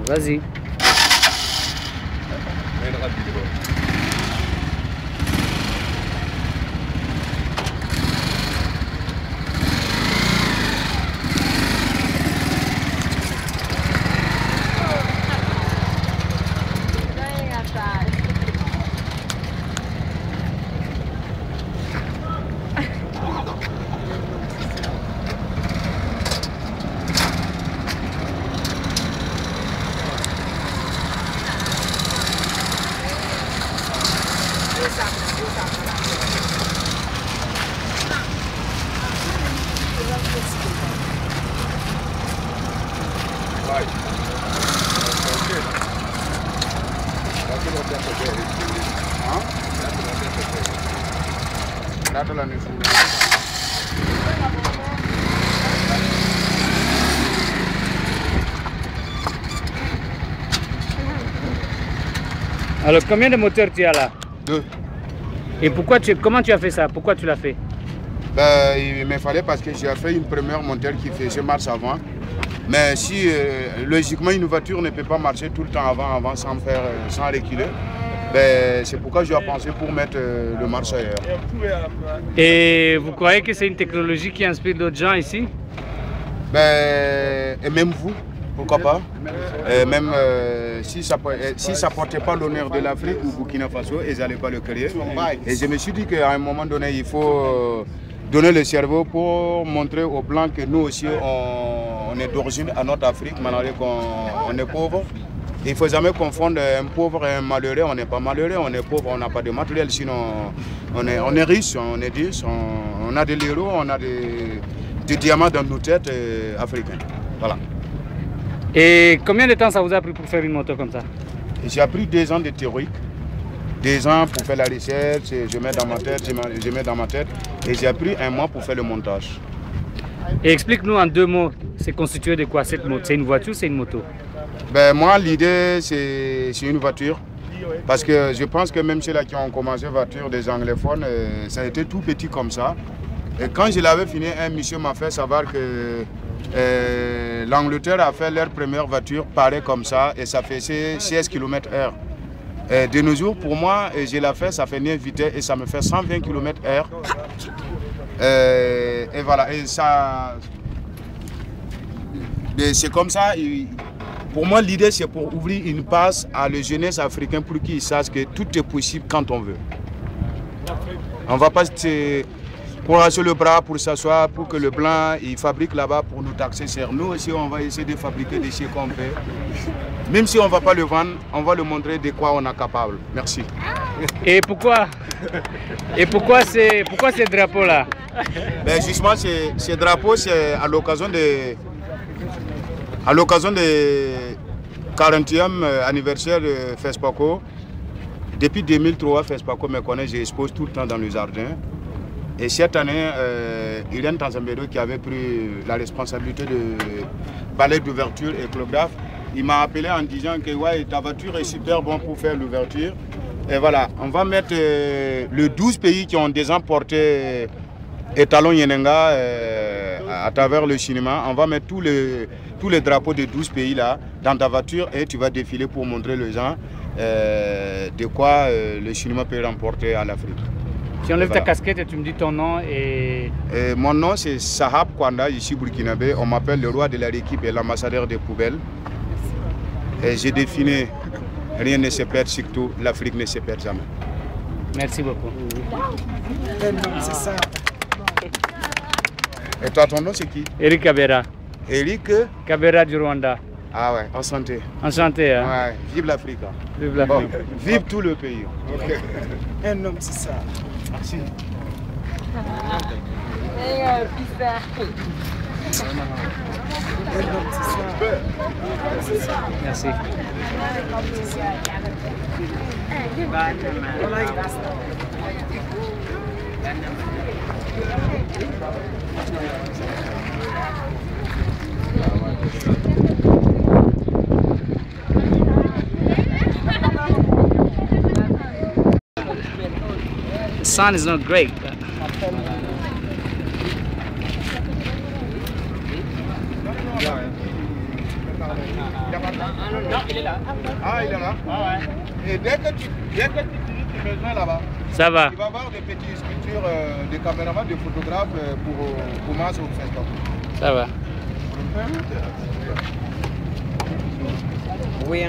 Vas-y. Alors, combien de moteurs tu as là? 2. Et comment tu as fait ça? Pourquoi tu l'as fait? Ben, il me fallait parce que j'ai fait une première moteur qui faisait marche avant. Mais si, logiquement, une voiture ne peut pas marcher tout le temps avant sans reculer, ben, c'est pourquoi j'ai pensé pour mettre le marche ailleurs. Et vous croyez que c'est une technologie qui inspire d'autres gens ici? Ben, et même vous, pourquoi pas? Même si ça ne portait pas l'honneur de l'Afrique ou Burkina Faso, ils n'allaient pas le créer. Et je me suis dit qu'à un moment donné, il faut donner le cerveau pour montrer aux Blancs que nous aussi, on est d'origine à notre Afrique, malgré qu'on est pauvre. Il ne faut jamais confondre un pauvre et un malheureux. On n'est pas malheureux, on est pauvre, on n'a pas de matériel, sinon on est riche, on est riche, on a des héros, on a des diamants dans nos têtes africaines. Voilà. Et combien de temps ça vous a pris pour faire une moto comme ça? J'ai pris 2 ans de théorie, 2 ans pour faire la recherche, je mets dans ma tête, et j'ai pris 1 mois pour faire le montage. Et explique-nous en 2 mots, c'est constitué de quoi cette moto? C'est une voiture ou c'est une moto? Ben, moi, l'idée, c'est une voiture. Parce que je pense que même ceux-là qui ont commencé voiture des anglophones, ça a été tout petit comme ça. Et quand je l'avais fini, un monsieur m'a fait savoir que l'Angleterre a fait leur première voiture pareil comme ça et ça faisait 16 km/h. De nos jours, pour moi, je l'ai fait, ça fait 9 vitesses et ça me fait 120 km/h. Et voilà, et ça... C'est comme ça. Pour moi, l'idée, c'est pour ouvrir une passe à la jeunesse africaine pour qu'ils sachent que tout est possible quand on veut. On ne va pas se courager le bras pour s'asseoir, pour que le blanc il fabrique là-bas pour nous taxer sur nous. Aussi, on va essayer de fabriquer des choses qu'on fait. Même si on ne va pas le vendre, on va le montrer de quoi on est capable. Merci. Et pourquoi ces drapeaux-là? Ben justement, ces drapeaux, c'est à l'occasion de 40e anniversaire de FESPACO. Depuis 2003, FESPACO me connaît, j'expose tout le temps dans le jardin. Et cette année, Irène Tanzambedo, qui avait pris la responsabilité de balai d'ouverture et clographe, il m'a appelé en disant que ouais, ta voiture est super bonne pour faire l'ouverture. Et voilà, on va mettre les 12 pays qui ont déjà porté étalon Yenenga à travers le cinéma. On va mettre tous les drapeaux de 12 pays là dans ta voiture et tu vas défiler pour montrer aux gens de quoi le cinéma peut remporter à l'Afrique. Tu enlèves ta casquette et tu me dis ton nom et... Mon nom c'est Sahab Kwanda, ici burkinabé. On m'appelle le roi de la récup et l'ambassadeur des poubelles. Et j'ai défini, rien ne se perd, surtout l'Afrique ne se perd jamais. Merci beaucoup. C'est ça. Et toi, ton nom c'est qui? Eric Kabera. Eric Kabera du Rwanda. Ah ouais, enchanté. Enchanté. Hein? Ouais, vive l'Afrique. Vive l'Afrique. Bon, vive tout le pays. Okay. Un homme, c'est ça. Merci. Merci. The sun is not great. il est là. Ah, il est là. Ah, ouais. Et dès que tu finis tes besoins là-bas, Ça va. tu vas voir des petites sculptures de caméramans, de photographes pour commencer au Facebook. Ça va. Oui,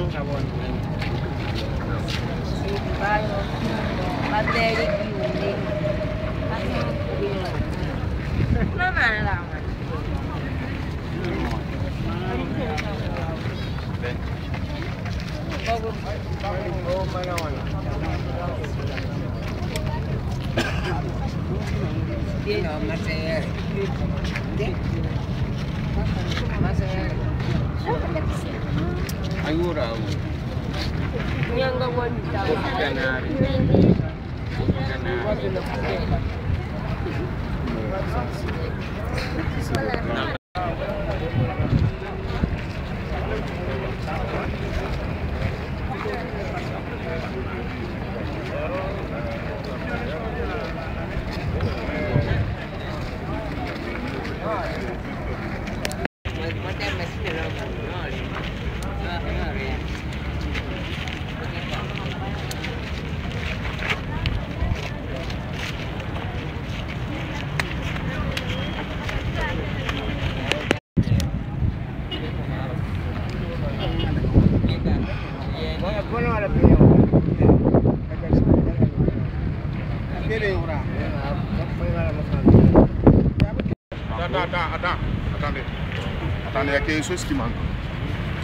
Attendez, il y a quelque chose qui manque.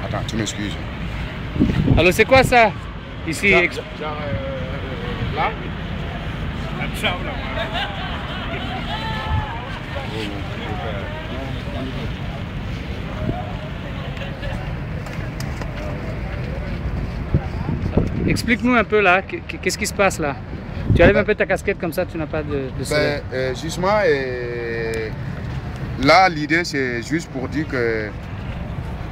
Attends, tu m'excuses. Alors c'est quoi ça ici? Là. Explique-nous un peu là, qu'est-ce qui se passe là? Tu enlèves un peu ta casquette comme ça, tu n'as pas de soleil. Justement, là l'idée c'est juste pour dire que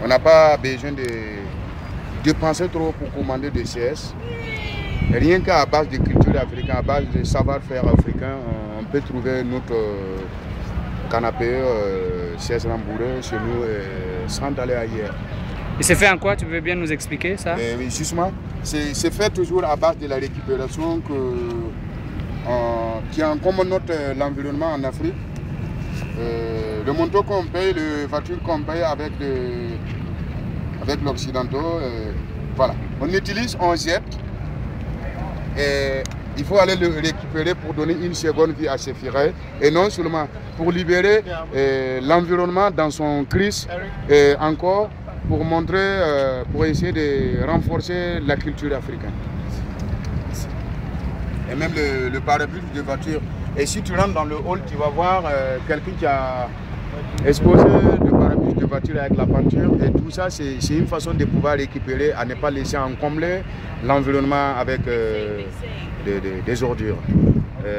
on n'a pas besoin de penser trop pour commander des CS. Rien qu'à base de culture africaine, à base de savoir-faire africain, on peut trouver notre canapé CS Rambouré chez nous sans aller ailleurs. Et c'est fait en quoi? Tu veux bien nous expliquer ça? Oui, justement, c'est fait toujours à base de la récupération qui est en commun l'environnement en Afrique. Le manteau qu'on paye, les voitures qu'on paye avec l'occidentaux, voilà. On utilise, on jette, et il faut aller le récupérer pour donner une seconde vie à ces ferrailles, et non seulement pour libérer l'environnement dans son crise, et encore pour montrer, pour essayer de renforcer la culture africaine. Et même le pare-brise de voiture. Et si tu rentres dans le hall, tu vas voir quelqu'un qui a exposé le pare-brise de voiture avec la peinture. Et tout ça, c'est une façon de pouvoir récupérer, à ne pas laisser encombrer l'environnement avec des ordures.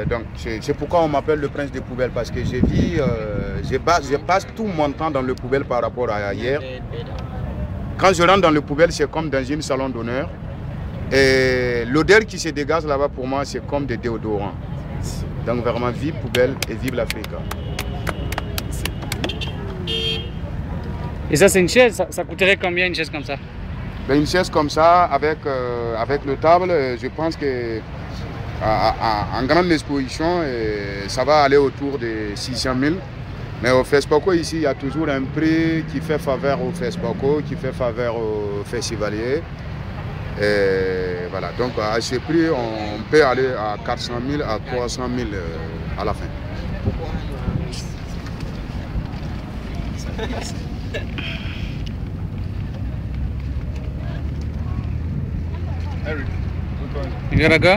Donc c'est pourquoi on m'appelle le prince des poubelles, parce que je passe tout mon temps dans le poubelle par rapport à hier. Quand je rentre dans le poubelle, c'est comme dans une salon d'honneur. Et l'odeur qui se dégage là-bas, pour moi, c'est comme des déodorants. Donc vraiment, vive poubelle et vive l'Afrique. Et ça, c'est une chaise? Ça coûterait combien une chaise comme ça? Ben, une chaise comme ça, avec le table, je pense que en grande exposition, ça va aller autour de 600 000. Mais au FESPACO, ici, il y a toujours un prix qui fait faveur au FESPACO, qui fait faveur aux festivaliers. Et voilà, donc à ce prix, on peut aller à 400 000, à 300 000 à la fin. You gotta go?